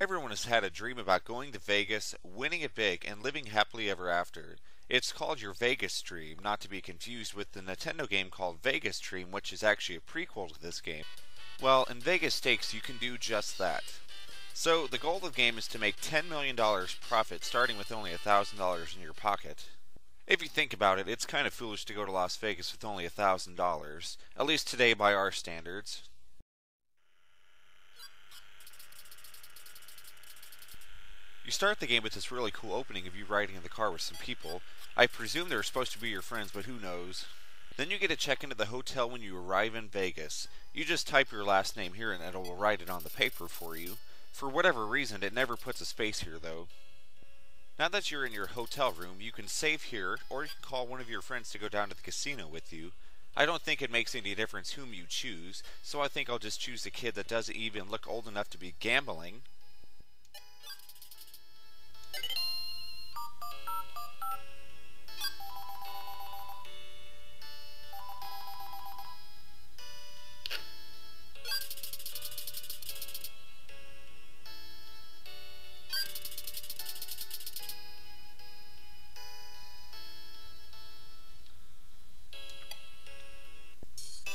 Everyone has had a dream about going to Vegas, winning it big, and living happily ever after. It's called your Vegas Dream, not to be confused with the Nintendo game called Vegas Dream, which is actually a prequel to this game. Well, in Vegas Stakes, you can do just that. So, the goal of the game is to make $10 million profit starting with only $1,000 in your pocket. If you think about it, it's kind of foolish to go to Las Vegas with only $1,000, at least today by our standards. You start the game with this really cool opening of you riding in the car with some people. I presume they're supposed to be your friends, but who knows. Then you get to check into the hotel when you arrive in Vegas. You just type your last name here and it will write it on the paper for you. For whatever reason, it never puts a space here though. Now that you're in your hotel room, you can save here, or you can call one of your friends to go down to the casino with you. I don't think it makes any difference whom you choose, so I think I'll just choose the kid that doesn't even look old enough to be gambling.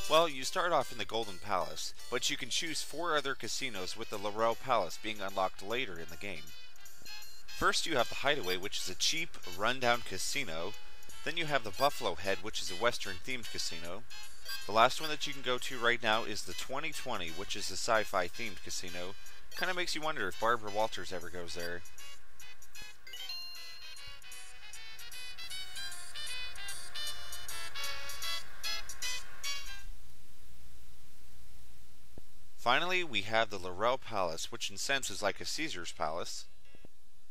Well, you start off in the Golden Palace, but you can choose 4 other casinos with the Laurel Palace being unlocked later in the game. First you have the Hideaway, which is a cheap, rundown casino. Then you have the Buffalo Head, which is a western-themed casino. The last one that you can go to right now is the 2020, which is a sci-fi themed casino. Kinda makes you wonder if Barbara Walters ever goes there. Finally, we have the Laurel Palace, which in sense is like a Caesar's Palace.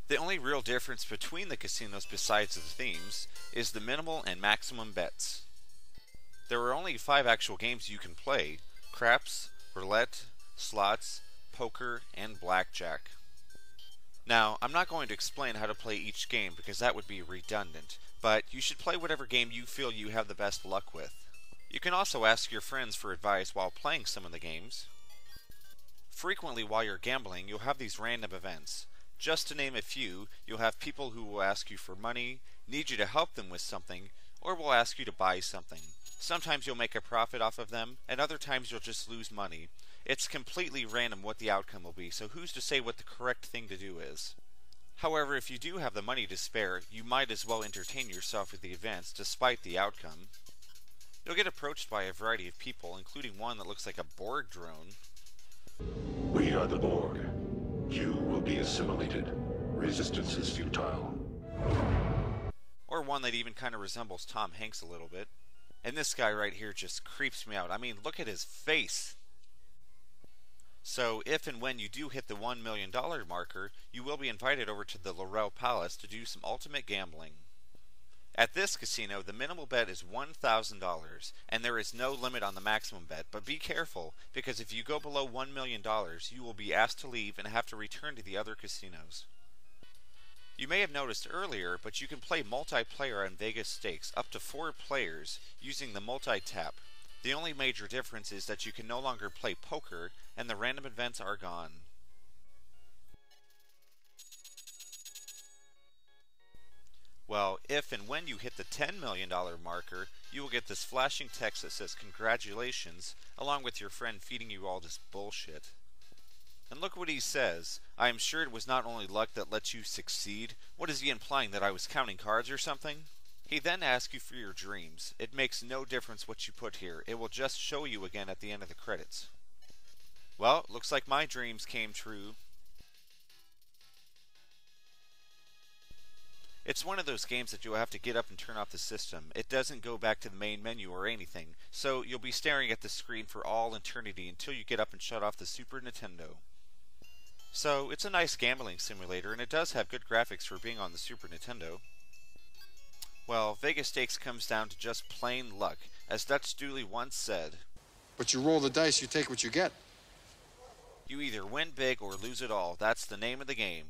The only real difference between the casinos besides the themes is the minimal and maximum bets. There are only 5 actual games you can play: craps, roulette, slots, poker, and blackjack. Now, I'm not going to explain how to play each game because that would be redundant, but you should play whatever game you feel you have the best luck with. You can also ask your friends for advice while playing some of the games. Frequently while you're gambling, you'll have these random events. Just to name a few, you'll have people who will ask you for money, need you to help them with something, or will ask you to buy something. Sometimes you'll make a profit off of them, and other times you'll just lose money. It's completely random what the outcome will be, so who's to say what the correct thing to do is? However, if you do have the money to spare, you might as well entertain yourself with the events despite the outcome. You'll get approached by a variety of people, including one that looks like a Borg drone. We are the Borg. You will be assimilated. Resistance is futile. Or one that even kind of resembles Tom Hanks a little bit. And this guy right here just creeps me out. I mean, look at his face. So, if and when you do hit the $1 million marker, you will be invited over to the Laurel Palace to do some ultimate gambling. At this casino, the minimal bet is $1,000, and there is no limit on the maximum bet, but be careful, because if you go below $1 million, you will be asked to leave and have to return to the other casinos. You may have noticed earlier, but you can play multiplayer on Vegas Stakes, up to 4 players, using the multi-tap. The only major difference is that you can no longer play poker, and the random events are gone. Well, if and when you hit the $10 million marker, you will get this flashing text that says congratulations, along with your friend feeding you all this bullshit. And look what he says. I am sure it was not only luck that lets you succeed. What is he implying, that I was counting cards or something? He then asks you for your dreams. It makes no difference what you put here. It will just show you again at the end of the credits. Well, looks like my dreams came true. It's one of those games that you'll have to get up and turn off the system. It doesn't go back to the main menu or anything, so you'll be staring at the screen for all eternity until you get up and shut off the Super Nintendo. So, it's a nice gambling simulator, and it does have good graphics for being on the Super Nintendo. Well, Vegas Stakes comes down to just plain luck, as Dutch Dooley once said. But you roll the dice, you take what you get. You either win big or lose it all. That's the name of the game.